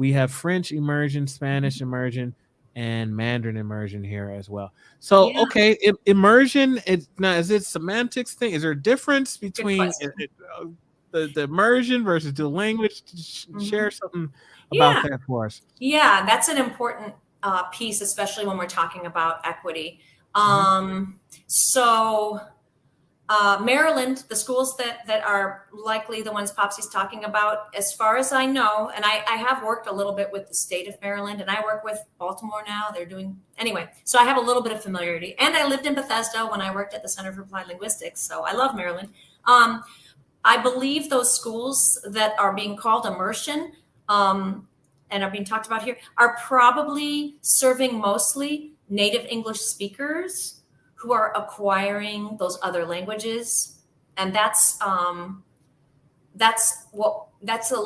We have French immersion, Spanish immersion, and Mandarin immersion here as well. So, Yeah, okay, immersion. Is it semantics thing? Is there a difference good between question. the immersion versus the language? Share Mhm. something about Yeah, that for us. yeah, that's an important piece, especially when we're talking about equity. Hmm. So Maryland, the schools that are likely the ones Popsy's talking about, as far as I know, and I have worked a little bit with the state of Maryland, and I work with Baltimore now. They're doing anyway, so I have a little bit of familiarity. And I lived in Bethesda when I worked at the Center for Applied Linguistics, so I love Maryland. Um, I believe those schools that are being called immersion and are being talked about here are probably serving mostly native English speakers who are acquiring those other languages, and that's a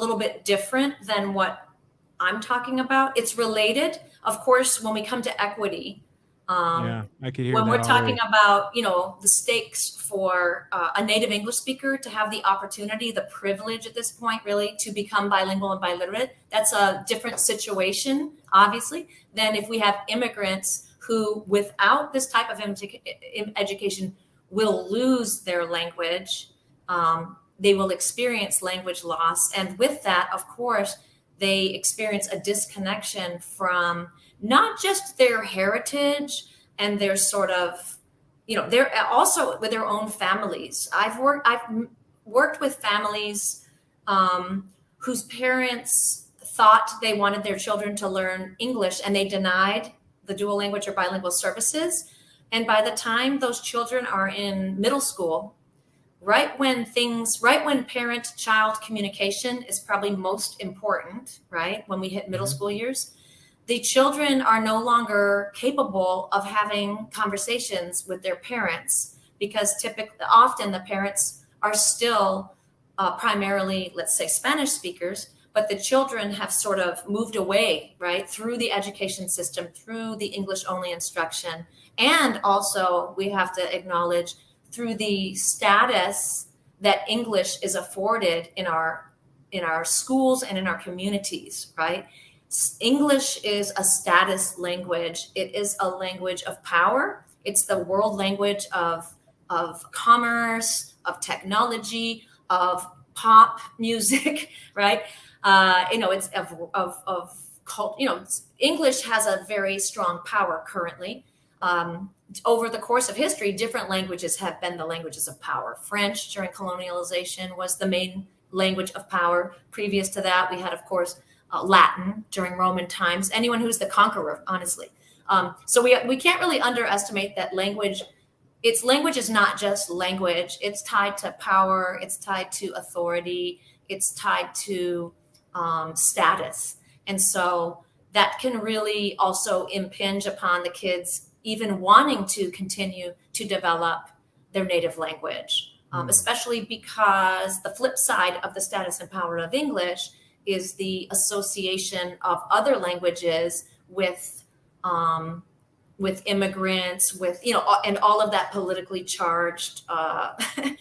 little bit different than what I'm talking about. It's related, of course, when we come to equity. Um, Yeah, I could hear when that we're talking already. about, the stakes for a native English speaker to have the opportunity, the privilege at this point, really, to become bilingual and biliterate, that's a different situation, obviously, than if we have immigrants who, without this type of education, will lose their language. They will experience language loss. And with that, of course, they experience a disconnection from not just their heritage and their sort of, they're also with their own families. I've worked with families whose parents thought they wanted their children to learn English and they denied the dual language or bilingual services. And by the time those children are in middle school, right when parent child communication is probably most important, right? When we hit middle Hmm. school years, the children are no longer capable of having conversations with their parents because often the parents are still primarily, let's say, Spanish speakers, but the children have sort of moved away, right, through the education system, through the English only instruction. And also, we have to acknowledge through the status that English is afforded in our schools and in our communities, right? English is a status language. It is a language of power. It's the world language of commerce, of technology, of pop music, right? It's of cult. English has a very strong power currently. Over the course of history, different languages have been the languages of power. French during colonialization was the main language of power. Previous to that, we had, of course, Latin during Roman times. Anyone who's the conqueror, honestly. So we can't really underestimate that language. Its language is not just language. It's tied to power. It's tied to authority. It's tied to status, and so that can really also impinge upon the kids even wanting to continue to develop their native language, especially because the flip side of the status and power of English is the association of other languages with immigrants, with and all of that politically charged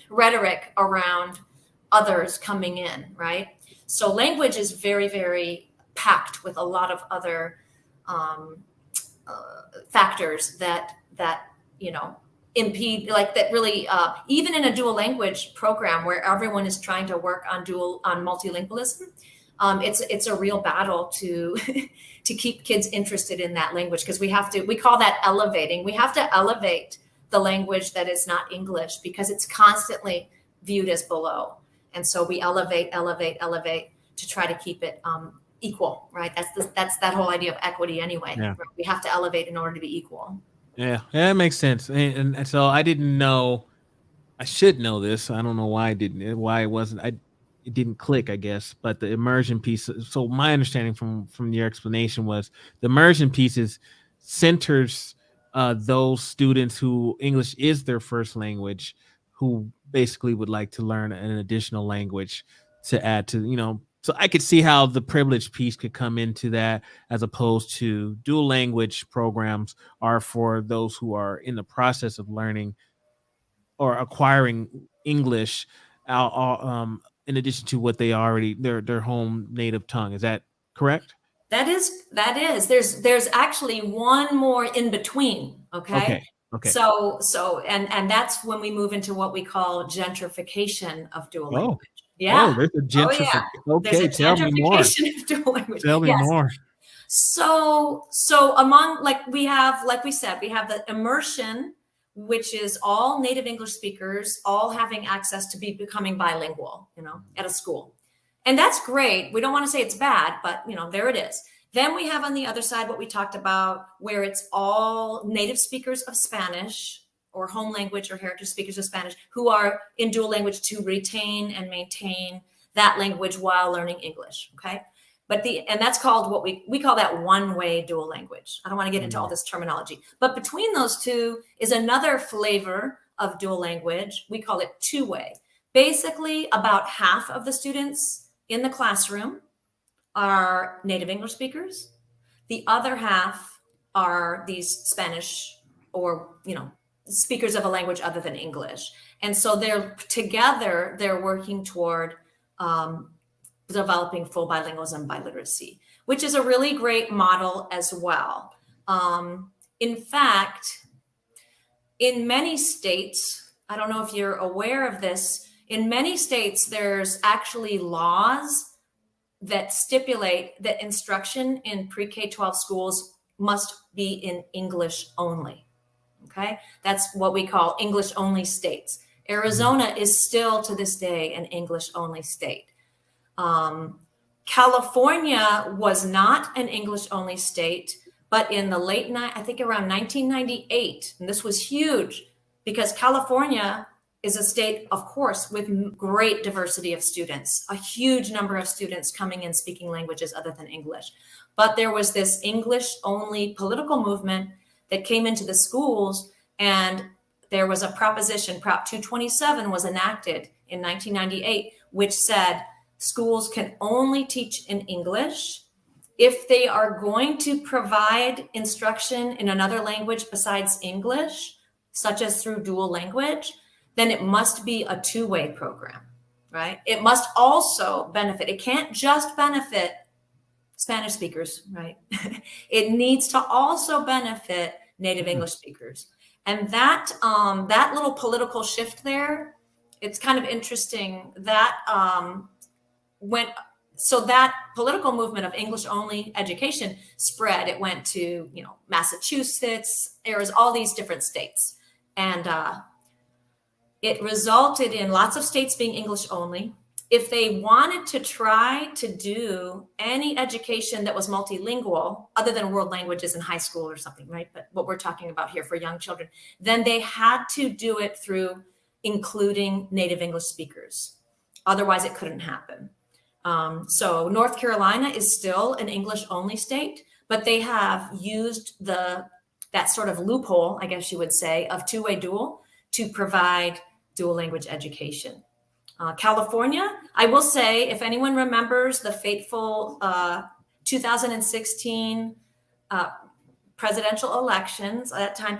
rhetoric around others coming in, right? So language is very, very packed with a lot of other um, factors that impede, like that really even in a dual language program where everyone is trying to work on multilingualism, it's a real battle to to keep kids interested in that language, because we call that elevating. We have to elevate the language that is not English because it's constantly viewed as below, and so we elevate to try to keep it equal, right? That's that whole idea of equity anyway, Yeah. right? We have to elevate in order to be equal. Yeah, yeah, that makes sense. And so I didn't know. I should know this. I don't know why I didn't. Why it wasn't. It didn't click. I guess. But the immersion piece. So my understanding from your explanation was the immersion pieces centers those students who English is their first language, who basically would like to learn an additional language to add to So I could see how the privilege piece could come into that, as opposed to dual language programs are for those who are in the process of learning or acquiring English, in addition to what they already their home native tongue. Is that correct? That is. There's actually one more in between. Okay. Okay. Okay. And that's when we move into what we call gentrification of dual Oh, language. Yeah. oh, there's a Oh yeah. gentrification. There's a Okay, tell me more. gentrification of dual language. Tell me Yes. more. So among, like we said, we have the immersion, which is all native English speakers, all having access to becoming bilingual, at a school. And that's great. We don't want to say it's bad, but there it is. Then we have on the other side what we talked about, where it's all native speakers of Spanish or home language or heritage speakers of Spanish who are in dual language to retain and maintain that language while learning English. Okay. And that's called what we call that one-way dual language. I don't want to get into all this terminology, but between those two is another flavor of dual language. We call it two-way. Basically, about half of the students in the classroom are native English speakers. The other half are these Spanish or, speakers of a language other than English. And so they're working toward developing full bilingualism, biliteracy, which is a really great model as well. In fact, in many states, I don't know if you're aware of this, in many states, there's actually laws that stipulate that instruction in pre-K-12 schools must be in English only. Okay, that's what we call English only states. Arizona is still to this day an English only state. California was not an English only state, but in the I think around 1998, and this was huge because California is a state, of course, with great diversity of students, a huge number of students coming in speaking languages other than English. But there was this English only political movement that came into the schools, and there was a proposition, Prop 227 was enacted in 1998, which said schools can only teach in English if they are going to provide instruction in another language besides English, such as through dual language, then it must be a two-way program, right? It must also benefit. It can't just benefit Spanish speakers, right? It needs to also benefit native English speakers. And that little political shift there, it's kind of interesting that that political movement of English only education spread. It went to, Massachusetts, Arizona, all these different states. And it resulted in lots of states being English only. If they wanted to try to do any education that was multilingual, other than world languages in high school or something, right? But what we're talking about here for young children, then they had to do it through including native English speakers. Otherwise, it couldn't happen. So North Carolina is still an English only state, but they have used that sort of loophole, I guess you would say, of two-way dual to provide dual language education. California, I will say, if anyone remembers the fateful 2016 presidential elections at that time,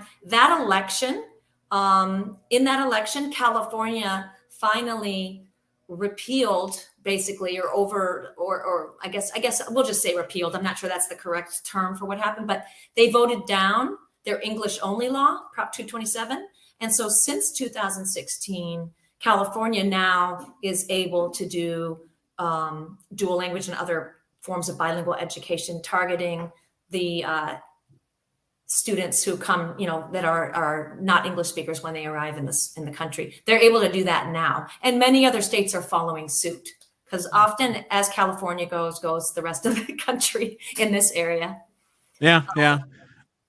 in that election, California finally repealed, basically, or I guess we'll just say repealed. I'm not sure that's the correct term for what happened, but they voted down their English only law, Prop 227. And so since 2016, California now is able to do dual language and other forms of bilingual education, targeting the students who come, that are not English speakers when they arrive in the country. They're able to do that now. And many other states are following suit, because often as California goes the rest of the country in this area. Yeah.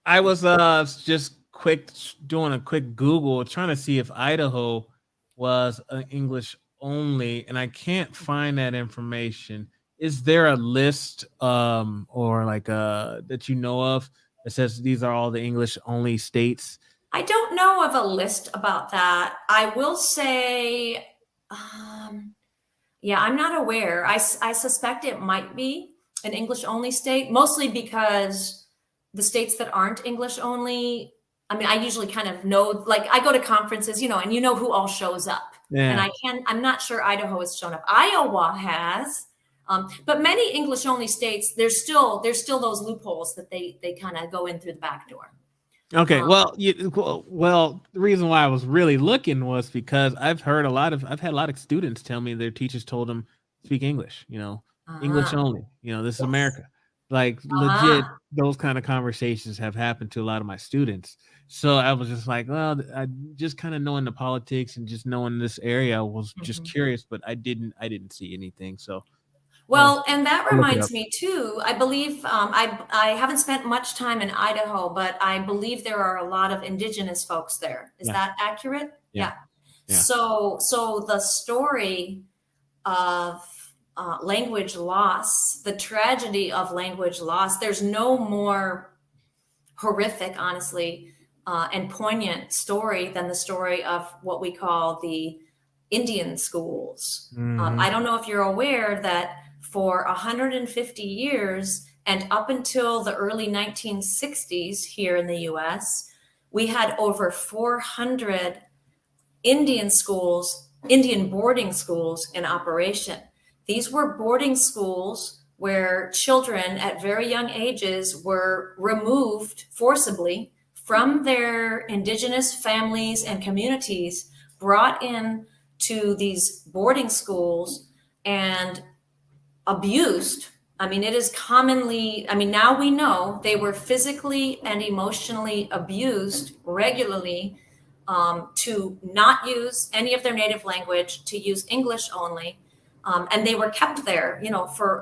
I was just doing a quick Google trying to see if Idaho was English only, and I can't find that information. Is there a list or like that you know of that says these are all the English only states? I don't know of a list about that. I will say, yeah, I'm not aware. I suspect it might be an English only state, mostly because the states that aren't English only, I mean, I usually kind of know, like I go to conferences, and who all shows up. Yeah. And I'm not sure Idaho has shown up. Iowa has. But many English only states, there's still those loopholes that they kind of go in through the back door. Okay, well, the reason why I was really looking was because I've had a lot of students tell me their teachers told them speak English, English only. This is Yes. America. Like legit, those kind of conversations have happened to a lot of my students. So I was just like, well, I just kind of knowing the politics and just knowing this area, I was just curious, but I didn't see anything. So well, and that I'll look it reminds up. me too. I believe I haven't spent much time in Idaho, but I believe there are a lot of indigenous folks there. Is Yeah. that accurate? Yeah. So the story of language loss, the tragedy of language loss, there's no more horrific, honestly, and poignant story than the story of what we call the Indian schools. I don't know if you're aware that for 150 years and up until the early 1960s here in the US, we had over 400 Indian schools, Indian boarding schools in operation. These were boarding schools where children at very young ages were removed forcibly from their indigenous families and communities, brought in to these boarding schools and abused. I mean, it is commonly, now we know they were physically and emotionally abused regularly, to not use any of their native language, to use English only. And they were kept there,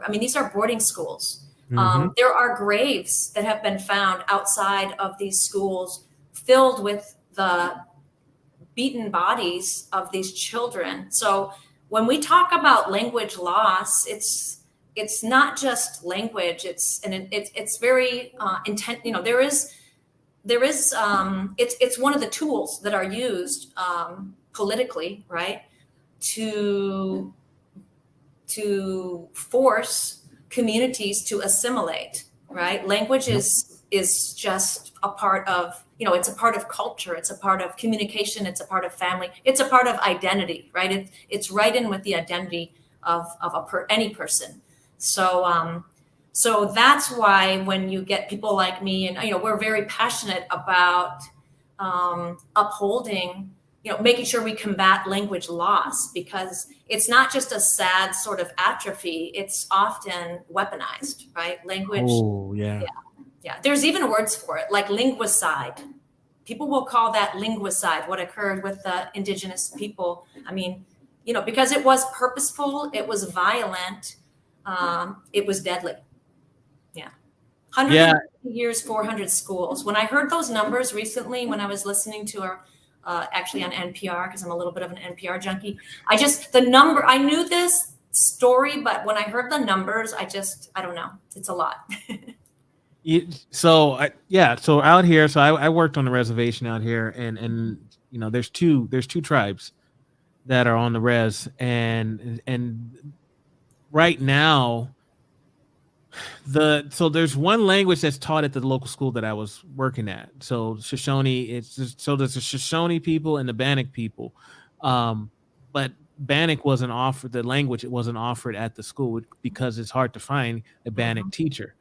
these are boarding schools. There are graves that have been found outside of these schools filled with the beaten bodies of these children. So when we talk about language loss, it's not just language. It's very intent. It's one of the tools that are used politically, right, to force communities to assimilate. Right, language is just a part of, it's a part of culture, it's a part of communication, it's a part of family, it's a part of identity, right? It's right in with the identity of any person. So that's why when you get people like me, and we're very passionate about upholding, making sure we combat language loss, because it's not just a sad sort of atrophy, it's often weaponized, right? Language. Oh, yeah. Yeah, there's even words for it, like linguicide. People will call that linguicide, what occurred with the indigenous people. Because it was purposeful, it was violent, it was deadly. Yeah. 100 years, 400 schools. When I heard those numbers recently, when I was listening to actually on NPR, because I'm a little bit of an NPR junkie, I knew this story, but when I heard the numbers, I don't know. It's a lot. So out here, I worked on the reservation out here, and there's two tribes that are on the res, and right now there's one language that's taught at the local school that I was working at. So Shoshone, there's the Shoshone people and the Bannock people, but Bannock wasn't offered the language. It wasn't offered at the school because it's hard to find a Bannock teacher.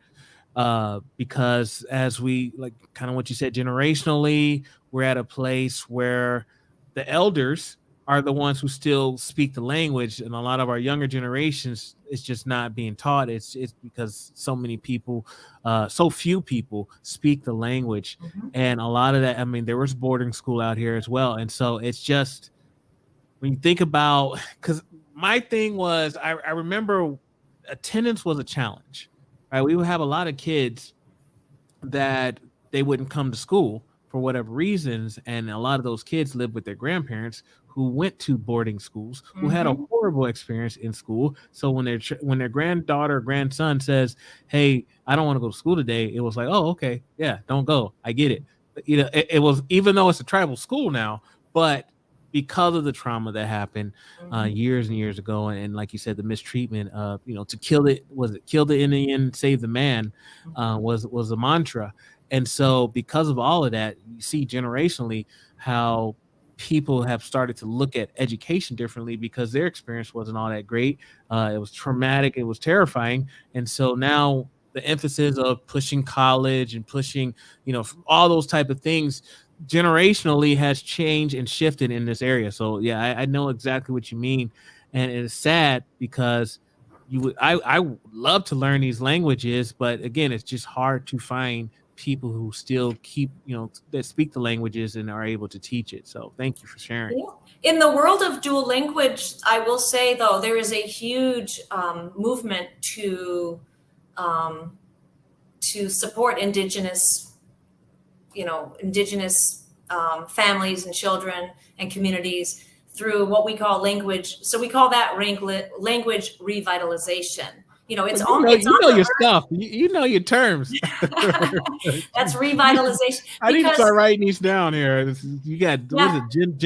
Because as we, like, kind of what you said, generationally, we're at a place where the elders are the ones who still speak the language, and a lot of our younger generations, it's just not being taught. It's because so few people speak the language, and a lot of that, there was boarding school out here as well, and so it's just, when you think about, because my thing was, I remember attendance was a challenge. Right, we would have a lot of kids that they wouldn't come to school for whatever reasons, and a lot of those kids lived with their grandparents who went to boarding schools, who had a horrible experience in school. So when their granddaughter or grandson says, "Hey, I don't want to go to school today," it was like, "Oh, okay, yeah, don't go. I get it." It was, even though it's a tribal school now, but because of the trauma that happened years and years ago, and like you said, the mistreatment of, to kill the Indian, save the man, was a mantra. And so because of all of that, you see generationally how people have started to look at education differently because their experience wasn't all that great. It was traumatic. It was terrifying. And so now the emphasis of pushing college and pushing, all those type of things generationally has changed and shifted in this area. So yeah, I know exactly what you mean. And it's sad because I would love to learn these languages, but again, it's just hard to find people who still keep, that speak the languages and are able to teach it. So thank you for sharing. Yeah. In the world of dual language, I will say though, there is a huge movement um, to support indigenous families and children and communities through what we call language. So we call that language revitalization. It's Well, on. It's on your stuff. You know your terms. That's revitalization. I need to start writing these down here. You got Yeah. what was it?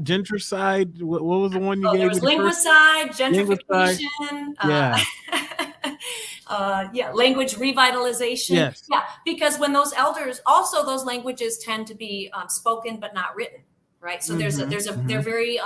Gentricide. What was the one you gave There was me? linguicide, gentrification. Yeah. Language revitalization. Yes. Yeah, because when those elders, also those languages tend to be spoken but not written, right? So they're very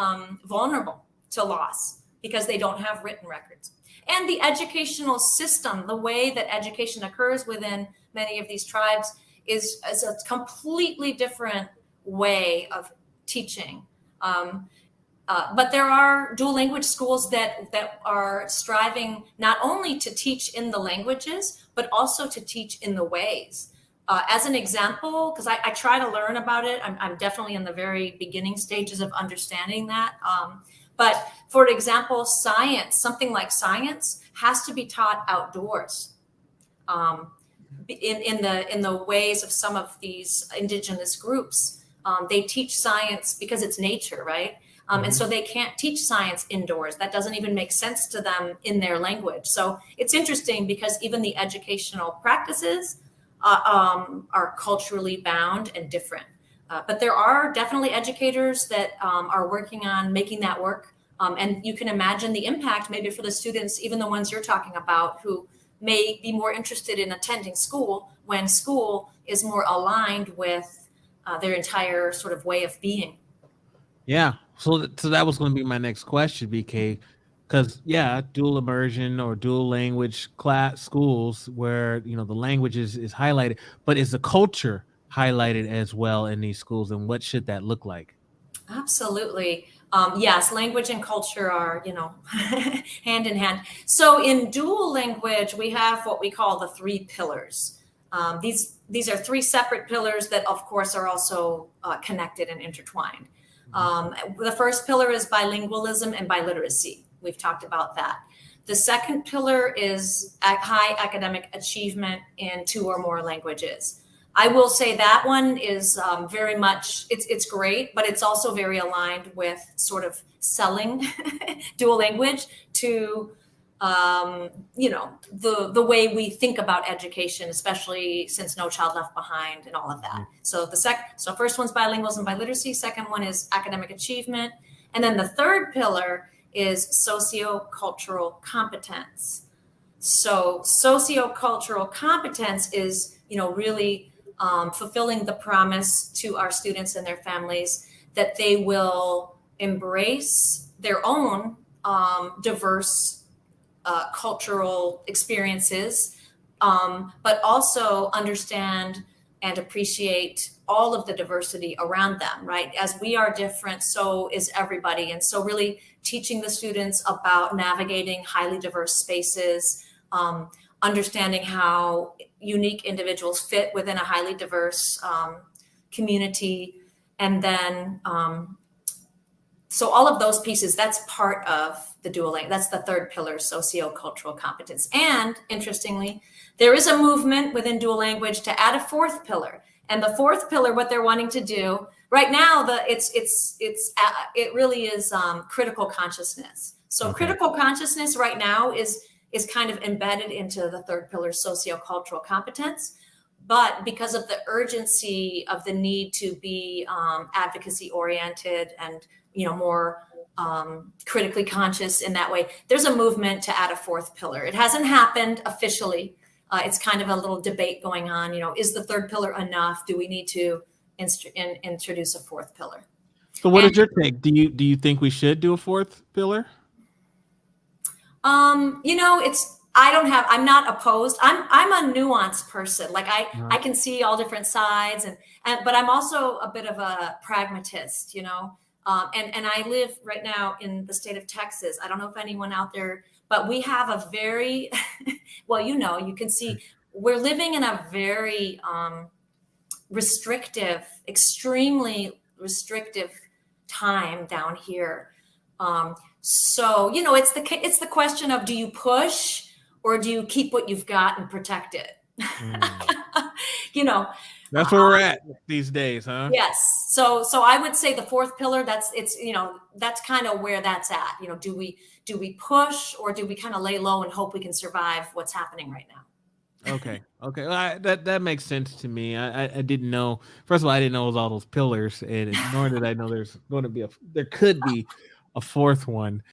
vulnerable to loss because they don't have written records. And the educational system, the way that education occurs within many of these tribes is a completely different way of teaching. But there are dual language schools that are striving not only to teach in the languages, but also to teach in the ways. As an example, because I try to learn about it, I'm definitely in the very beginning stages of understanding that. But for example, something like science has to be taught outdoors. In the ways of some of these indigenous groups, they teach science because it's nature, right? And so they can't teach science indoors. That doesn't even make sense to them in their language. So it's interesting because even the educational practices are culturally bound and different. But there are definitely educators that are working on making that work. And you can imagine the impact maybe for the students, even the ones you're talking about, who may be more interested in attending school when school is more aligned with their entire sort of way of being. Yeah. So that was going to be my next question, BK, because dual immersion or dual language class schools where the language is highlighted, but is the culture highlighted as well in these schools, and what should that look like? Absolutely. Yes, language and culture are, hand in hand. So in dual language, we have what we call the 3 pillars. These are 3 separate pillars that, of course, are also connected and intertwined. The first pillar is bilingualism and biliteracy. We've talked about that. The second pillar is high academic achievement in 2 or more languages. I will say that one is very much, it's great, but it's also very aligned with sort of selling dual language to, the way we think about education, especially since No Child Left Behind and all of that. So so first one's bilingualism, biliteracy. Second one is academic achievement. And then the third pillar is sociocultural competence. So sociocultural competence is, really fulfilling the promise to our students and their families that they will embrace their own diverse cultural experiences, but also understand and appreciate all of the diversity around them, right? As we are different, so is everybody. And so really teaching the students about navigating highly diverse spaces, understanding how unique individuals fit within a highly diverse community. And then, so all of those pieces, that's part of the dual language. That's the third pillar, sociocultural competence. And interestingly, there is a movement within dual language to add a 4th pillar. And the 4th pillar, what they're wanting to do right now, it really is critical consciousness. So critical consciousness right now is kind of embedded into the 3rd pillar, sociocultural competence. But because of the urgency of the need to be advocacy oriented and more critically conscious in that way, there's a movement to add a 4th pillar. It hasn't happened officially. It's kind of a little debate going on. Is the 3rd pillar enough? Do we need to introduce a 4th pillar? So what And is your take? Do you think we should do a fourth pillar? I'm not opposed. I'm a nuanced person. Like I can see all different sides but I'm also a bit of a pragmatist, and I live right now in the state of Texas. I don't know if anyone out there, but we have a very, well, you can see we're living in a very restrictive, extremely restrictive time down here. So it's the question of, do you push or do you keep what you've got and protect it? you know, That's where we're at these days, huh? yes. So I would say the fourth pillar, that's kind of where that's at. Do we push or do we kind of lay low and hope we can survive what's happening right now? Okay. Well, that makes sense to me. I didn't know. First of all, I didn't know it was all those pillars, and nor did I know there could be a fourth one.